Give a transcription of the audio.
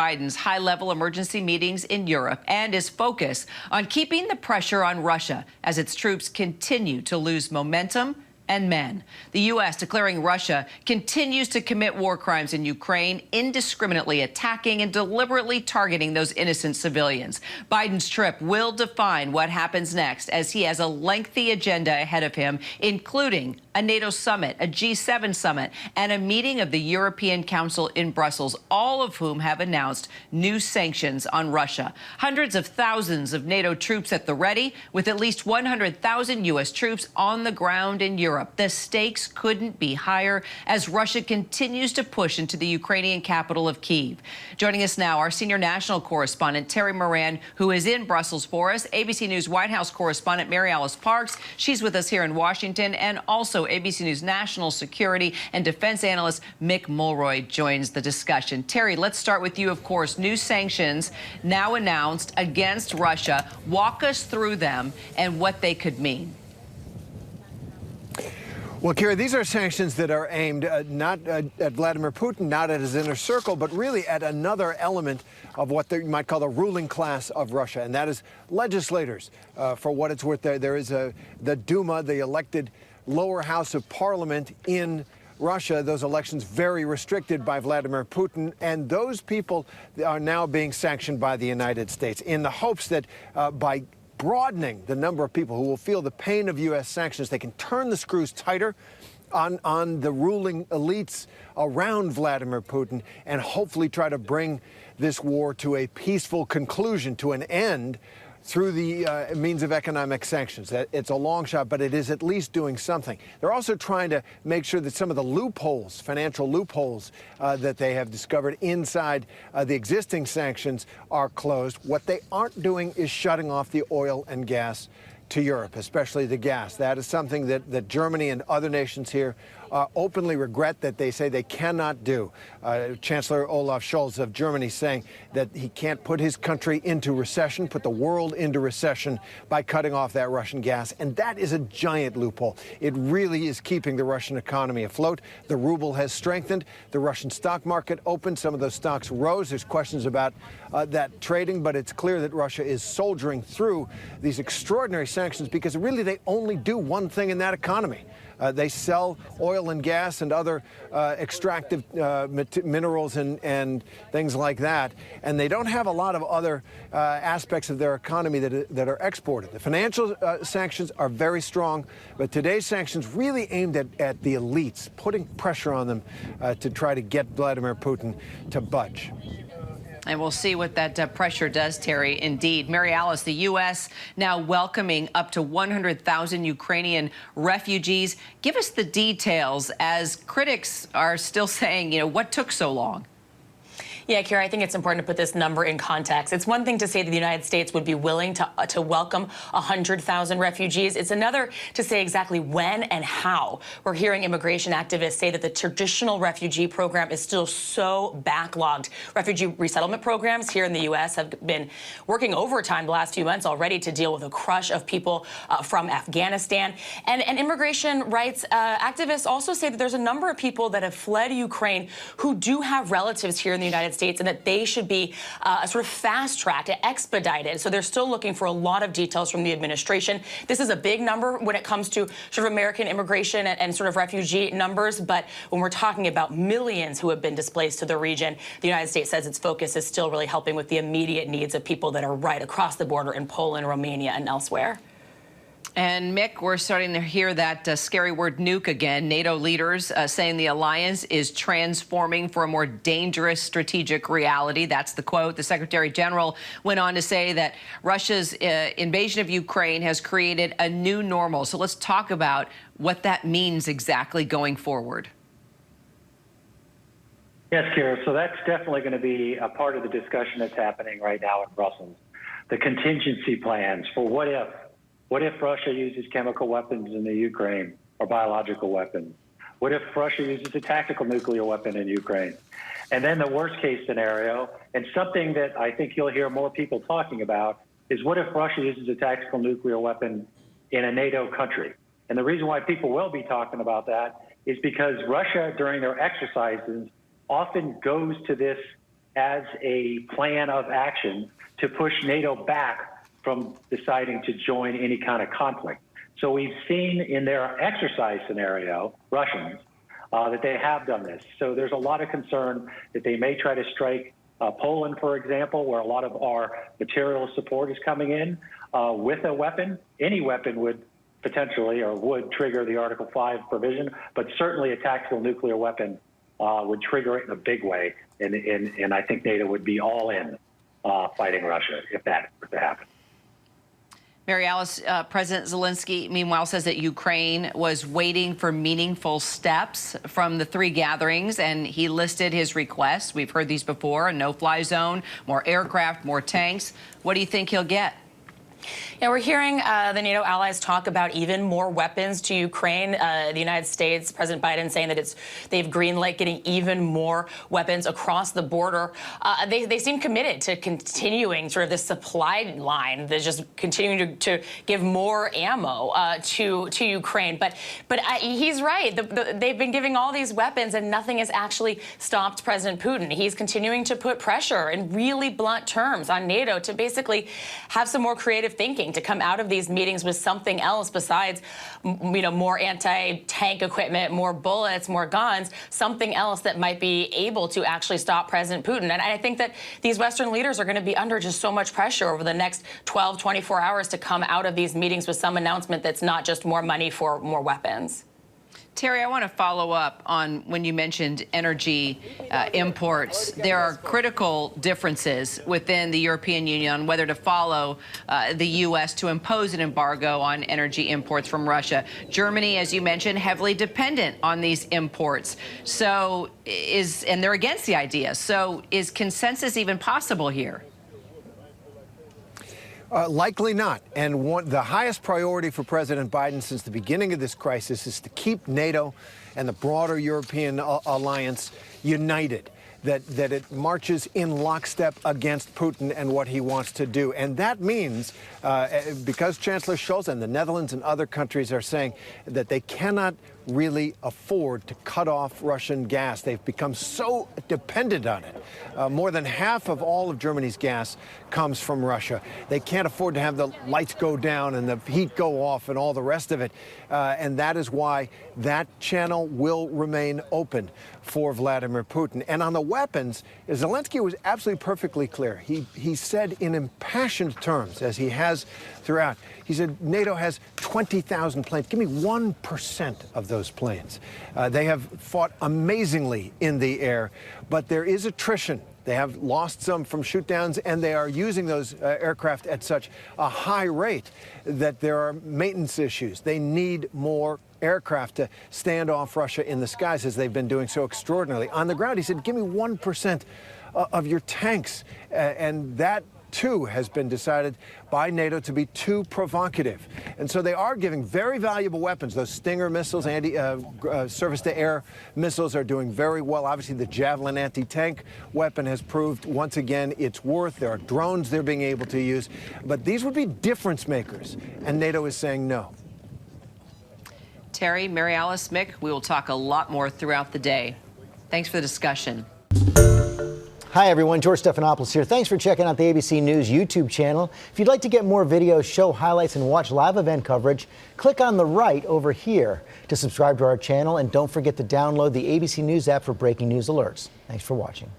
Biden's high-level emergency meetings in Europe and his focus on keeping the pressure on Russia as its troops continue to lose momentum and men. The U.S. declaring Russia continues to commit war crimes in Ukraine, indiscriminately attacking and deliberately targeting those innocent civilians. Biden's trip will define what happens next, as he has a lengthy agenda ahead of him, including a NATO summit, a G-7 summit, and a meeting of the European Council in Brussels, all of whom have announced new sanctions on Russia. Hundreds of thousands of NATO troops at the ready, with at least 100,000 U.S. troops on the ground in Europe. The stakes couldn't be higher as Russia continues to push into the Ukrainian capital of Kyiv. Joining us now, our senior national correspondent, Terry Moran, who is in Brussels for us, ABC News White House correspondent, Mary Alice Parks. She's with us here in Washington, and also ABC News national security and defense analyst Mick Mulroy joins the discussion. Terry, let's start with you, of course. New sanctions now announced against Russia. Walk us through them and what they could mean. Well, Kira, these are sanctions that are aimed not at Vladimir Putin, not at his inner circle, but really at another element of what you might call the ruling class of Russia, and that is legislators. For what it's worth, there is the Duma, the elected lower house of parliament in Russia. Those elections very restricted by Vladimir Putin, and those people are now being sanctioned by the United States in the hopes that by broadening the number of people who will feel the pain of U.S. sanctions, they can turn the screws tighter on the ruling elites around Vladimir Putin and hopefully try to bring this war to a peaceful conclusion, to an end, through the means of economic sanctions. It's a long shot, but it is at least doing something. They're also trying to make sure that some of the loopholes, financial loopholes that they have discovered inside the existing sanctions are closed. What they aren't doing is shutting off the oil and gas to Europe, especially the gas. That is something that Germany and other nations here openly regret that they say they cannot do. Chancellor Olaf Scholz of Germany saying that he can't put his country into recession, put the world into recession by cutting off that Russian gas. And that is a giant loophole. It really is keeping the Russian economy afloat. The ruble has strengthened. The Russian stock market opened. Some of those stocks rose. There's questions about that trading, but it's clear that Russia is soldiering through these extraordinary sanctions because really they only do one thing in that economy. They sell oil and gas and other extractive minerals and things like that, and they don't have a lot of other aspects of their economy that are exported. The financial sanctions are very strong, but today's sanctions really aimed at the elites, putting pressure on them to try to get Vladimir Putin to budge. And we'll see what that pressure does, Terry. Indeed. Mary Alice, the U.S. now welcoming up to 100,000 Ukrainian refugees. Give us the details, as critics are still saying, what took so long? Yeah, Kira, I think it's important to put this number in context. It's one thing to say that the United States would be willing to welcome 100,000 refugees. It's another to say exactly when and how. We're hearing immigration activists say that the traditional refugee program is still so backlogged. Refugee resettlement programs here in the U.S. have been working overtime the last few months already to deal with a crush of people from Afghanistan. And immigration rights activists also say that there's a number of people that have fled Ukraine who do have relatives here in the United States, and that they should be sort of fast-tracked, expedited. So they're still looking for a lot of details from the administration. This is a big number when it comes to sort of American immigration and sort of refugee numbers, but when we're talking about millions who have been displaced to the region, the United States says its focus is still really helping with the immediate needs of people that are right across the border in Poland, Romania, and elsewhere. And, Mick, we're starting to hear that scary word nuke again. NATO leaders saying the alliance is transforming for a more dangerous strategic reality. That's the quote. The Secretary General went on to say that Russia's invasion of Ukraine has created a new normal. So let's talk about what that means exactly going forward. Yes, Kira. So that's definitely going to be a part of the discussion that's happening right now in Brussels. The contingency plans for what if. What if Russia uses chemical weapons in the Ukraine, or biological weapons? What if Russia uses a tactical nuclear weapon in Ukraine? And then the worst case scenario, and something that I think you'll hear more people talking about, is what if Russia uses a tactical nuclear weapon in a NATO country? And the reason why people will be talking about that is because Russia, during their exercises, often goes to this as a plan of action to push NATO back from deciding to join any kind of conflict. So we've seen in their exercise scenario, Russians, that they have done this. So there's a lot of concern that they may try to strike Poland, for example, where a lot of our material support is coming in with a weapon. Any weapon would potentially or would trigger the Article 5 provision, but certainly a tactical nuclear weapon would trigger it in a big way. And I think NATO would be all in fighting Russia if that were to happen. Mary Alice, President Zelensky, meanwhile, says that Ukraine was waiting for meaningful steps from the three gatherings, and he listed his requests. We've heard these before: a no-fly zone, more aircraft, more tanks. What do you think he'll get? Yeah, we're hearing the NATO allies talk about even more weapons to Ukraine. The United States, President Biden saying that they've greenlit getting even more weapons across the border. They seem committed to continuing sort of this supply line. They're just continuing to give more ammo to Ukraine. But he's right. They've been giving all these weapons and nothing has actually stopped President Putin. He's continuing to put pressure in really blunt terms on NATO to basically have some more creative thinking, to come out of these meetings with something else besides, more anti-tank equipment, more bullets, more guns, something else that might be able to actually stop President Putin. And I think that these Western leaders are going to be under just so much pressure over the next 12, 24 hours to come out of these meetings with some announcement that's not just more money for more weapons. Terry, I want to follow up on when you mentioned energy imports. There are critical differences within the European Union on whether to follow the U.S. to impose an embargo on energy imports from Russia. Germany, as you mentioned, heavily dependent on these imports. And they're against the idea. So is consensus even possible here? Likely not. And the highest priority for President Biden since the beginning of this crisis is to keep NATO and the broader European alliance united, that it marches in lockstep against Putin and what he wants to do. And that means, because Chancellor Scholz and the Netherlands and other countries are saying that they cannot really afford to cut off Russian gas. They've become so dependent on it. More than half of all of Germany's gas comes from Russia. They can't afford to have the lights go down and the heat go off and all the rest of it. And that is why that channel will remain open for Vladimir Putin. And on the weapons, Zelensky was absolutely perfectly clear. He said in impassioned terms, as he has throughout, he said NATO has 20,000 planes. Give me 1% of those planes. They have fought amazingly in the air, but there is attrition. They have lost some from shoot-downs, and they are using those aircraft at such a high rate that there are maintenance issues. They need more aircraft to stand off Russia in the skies, as they've been doing so extraordinarily. On the ground, he said, give me 1% of your tanks. And that, too, has been decided by NATO to be too provocative. And so they are giving very valuable weapons. Those Stinger missiles, surface-to-air missiles are doing very well. Obviously, the Javelin anti-tank weapon has proved once again its worth. There are drones they're being able to use. But these would be difference makers, and NATO is saying no. Terry, Mary Alice, Mick, we will talk a lot more throughout the day. Thanks for the discussion. Hi, everyone. George Stephanopoulos here. Thanks for checking out the ABC News YouTube channel. If you'd like to get more videos, show highlights, and watch live event coverage, click on the right over here to subscribe to our channel. And don't forget to download the ABC News app for breaking news alerts. Thanks for watching.